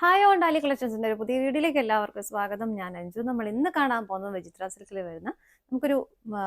Hi on ഡാലി കളക്ഷൻസിന്റെ ഒരു പുതിയ വീഡിയോയിലേക്ക് എല്ലാവർക്കും സ്വാഗതം. ഞാൻ അഞ്ജു. നമ്മൾ ഇന്ന് കാണാൻ പോകുന്നത് വിചിത്ര സിൽക്കിൽ വരുന്ന നമുക്കൊരു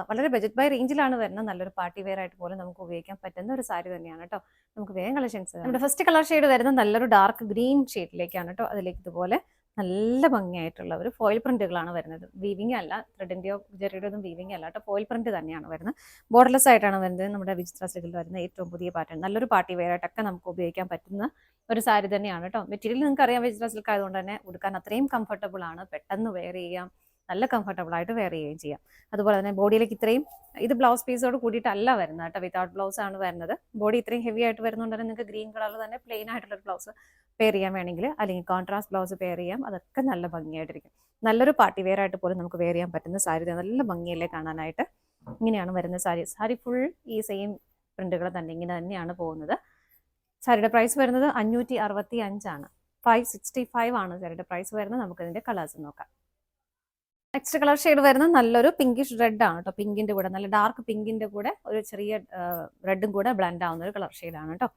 വളരെ ബജറ്റ് ബൈ റേഞ്ചിലാണ് വരുന്ന നല്ലൊരു പാർട്ടി വെയർ ആയിട്ട് പോലും നമുക്ക് ഉപയോഗിക്കാൻ പറ്റുന്ന ഒരു സാരി തന്നെയാണ് കേട്ടോ. നമുക്ക് വേഗം കളക്ഷൻസ്. നമ്മുടെ ഫസ്റ്റ് കളർ ഷെയ്ഡ് വരുന്ന നല്ലൊരു ഡാർക്ക് ഗ്രീൻ ഷെയ്ഡിലേക്കാണ് കേട്ടോ. അതിലേക്ക് ഇതുപോലെ നല്ല ഭംഗിയായിട്ടുള്ള ഒരു ഫോയിൽ പ്രിന്റുകളാണ് വരുന്നത്. വീവിംഗ് അല്ല, ത്രെഡിന്റെയോ ജെറിയുടെ ഒന്നും വീവിംഗ് അല്ല കേട്ടോ, ഫോയിൽ പ്രിന്റ് തന്നെയാണ് വരുന്നത്. ബോർഡർലെസ് ആയിട്ടാണ് വരുന്നത്. നമ്മുടെ വിചിത്ര സിൽക്കിൽ വരുന്ന ഏറ്റവും പുതിയ പാറ്റേൺ, നല്ലൊരു പാർട്ടി വെയർ ആയിട്ടൊക്കെ നമുക്ക് ഉപയോഗിക്കാൻ പറ്റുന്ന ഒരു സാരി തന്നെയാണ് കേട്ടോ. മെറ്റീരിയൽ നിങ്ങൾക്ക് അറിയാം, വിചിത്ര സിൽക്ക് ആയതുകൊണ്ട് തന്നെ ഉടുക്കാൻ അത്രയും കംഫർട്ടബിൾ ആണ്. പെട്ടെന്ന് വെയർ ചെയ്യാം, നല്ല കംഫർട്ടബിൾ ആയിട്ട് വെയർ ചെയ്യുകയും ചെയ്യാം. അതുപോലെ തന്നെ ബോഡിയിലേക്ക് ഇത്രയും, ഇത് ബ്ലൗസ് പീസോട് കൂടിയിട്ടല്ല വരുന്നത് കേട്ടോ, വിതൗട്ട് ബ്ലൗസ് ആണ് വരുന്നത്. ബോഡി ഇത്രയും ഹെവി ആയിട്ട് വരുന്നതുകൊണ്ട് തന്നെ നിങ്ങൾക്ക് ഗ്രീൻ കളറിൽ തന്നെ പ്ലെയിൻ ആയിട്ടുള്ള ഒരു ബ്ലൗസ് പെയർ ചെയ്യാൻ വേണമെങ്കിൽ, അല്ലെങ്കിൽ കോൺട്രാസ്റ്റ് ബ്ലൗസ് പെയർ ചെയ്യാം. അതൊക്കെ നല്ല ഭംഗിയായിട്ടിരിക്കും. നല്ലൊരു പാർട്ടി വെയർ ആയിട്ട് പോലും നമുക്ക് വെയർ ചെയ്യാൻ പറ്റുന്ന സാരി, നല്ല ഭംഗിയല്ലേ കാണാനായിട്ട്. ഇങ്ങനെയാണ് വരുന്ന സാരി. സാരി ഫുൾ ഈ സെയിം പ്രിന്റുകൾ തന്നെ, ഇങ്ങനെ തന്നെയാണ് പോകുന്നത്. സാരിയുടെ പ്രൈസ് വരുന്നത് 565 ആണ്. 565 ആണ് സാരിയുടെ പ്രൈസ് വരുന്നത്. നമുക്ക് ഇതിന്റെ കളേഴ്സ് നോക്കാം. നെക്സ്റ്റ് കളർ ഷെയ്ഡ് വരുന്നത് നല്ലൊരു പിങ്കിഷ് റെഡ് ആണ് കേട്ടോ. പിങ്കിന്റെ കൂടെ, നല്ല ഡാർക്ക് പിങ്കിന്റെ കൂടെ ഒരു ചെറിയ റെഡും കൂടെ ബ്ലെൻഡ് ആവുന്ന ഒരു കളർ ഷെയ്ഡാണ് കേട്ടോ.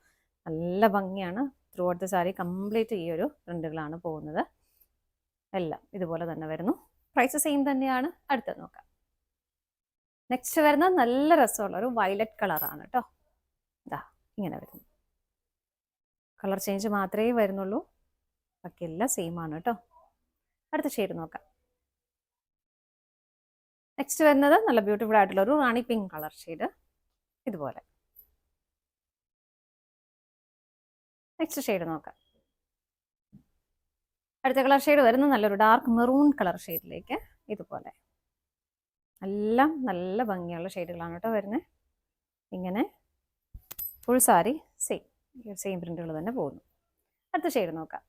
നല്ല ഭംഗിയാണ്. Through out the sari complete ഈ ഒരു പ്രിന്റുകളാണ് പോകുന്നത്. എല്ലാം ഇതുപോലെ തന്നെ വരുന്നു. പ്രൈസ് സെയിം തന്നെയാണ്. അടുത്തത് നോക്കാം. നെക്സ്റ്റ് വരുന്നത് നല്ല രസമുള്ള ഒരു വയലറ്റ് കളറാണ് കേട്ടോ. ഇതാ ഇങ്ങനെ വരുന്നു. കളർ ചേഞ്ച് മാത്രമേ വരുന്നുള്ളൂ, ബാക്കിയെല്ലാം സെയിം ആണ് കേട്ടോ. അടുത്ത ഷെയ്ഡ് നോക്കാം. നെക്സ്റ്റ് വരുന്നത് നല്ല ബ്യൂട്ടിഫുൾ ആയിട്ടുള്ള ഒരു റാണി പിങ്ക് കളർ ഷെയ്ഡ്, ഇതുപോലെ. നെക്സ്റ്റ് ഷെയ്ഡ് നോക്കാം. അടുത്ത കളർ ഷെയ്ഡ് വരുന്നത് നല്ലൊരു ഡാർക്ക് മെറൂൺ കളർ ഷെയ്ഡിലേക്ക്, ഇതുപോലെ. എല്ലാം നല്ല ഭംഗിയുള്ള ഷെയ്ഡുകളാണ് കേട്ടോ വരുന്നത്. ഇങ്ങനെ ഫുൾ സാരി സെയിം പ്രിന്റുകൾ തന്നെ പോകുന്നു. അടുത്ത ഷെയ്ഡ് നോക്കാം.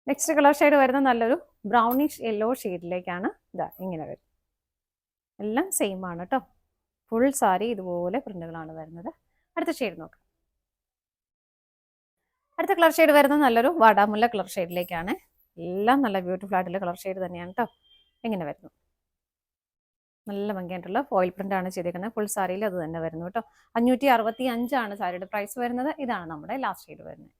നെക്സ്റ്റ് കളർ ഷെയ്ഡ് വരുന്നത് നല്ലൊരു ബ്രൗണിഷ് യെല്ലോ ഷെയ്ഡിലേക്കാണ്. ഇതാ ഇങ്ങനെ വരും. എല്ലാം സെയിം ആണ് കേട്ടോ. ഫുൾ സാരി ഇതുപോലെ പ്രിന്റുകളാണ് വരുന്നത്. അടുത്ത ഷെയ്ഡ് നോക്കാം. അടുത്ത കളർ ഷെയ്ഡ് വരുന്നത് നല്ലൊരു വാടാമുല്ല കളർ ഷെയ്ഡിലേക്കാണ്. എല്ലാം നല്ല ബ്യൂട്ടിഫുൾ ആയിട്ടുള്ള കളർ ഷെയ്ഡ് തന്നെയാണ് കേട്ടോ. ഇങ്ങനെ വരുന്നു. നല്ല ഭംഗിയായിട്ടുള്ള ഫോയിൽ പ്രിന്റ് ആണ് ചെയ്തേക്കുന്നത്. ഫുൾ സാരിയിൽ അത് തന്നെ വരുന്നു കേട്ടോ. 565 ആണ് സാരിയുടെ പ്രൈസ് വരുന്നത്. ഇതാണ് നമ്മുടെ ലാസ്റ്റ് ഷെയ്ഡ് വരുന്നത്.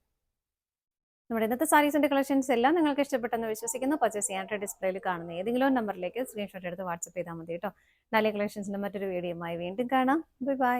നമ്മുടെ ഇന്നത്തെ സാരീസിന്റെ കളക്ഷൻസ് എല്ലാം നിങ്ങൾക്ക് ഇഷ്ടപ്പെട്ടെന്ന് വിശ്വസിക്കുന്നു. പർച്ചേസ് ചെയ്യാനായിട്ട് ഡിസ്പ്ലേയിൽ കാണുന്ന ഏതെങ്കിലും നമ്പറിലേക്ക് സ്ക്രീൻഷോട്ട് എടുത്ത് വാട്സ്ആപ്പ് ചെയ്താൽ മതി കേട്ടോ. ഡാലി കളക്ഷൻസിന്റെ മറ്റൊരു വീഡിയോയുമായി വീണ്ടും കാണാം. Bye bye.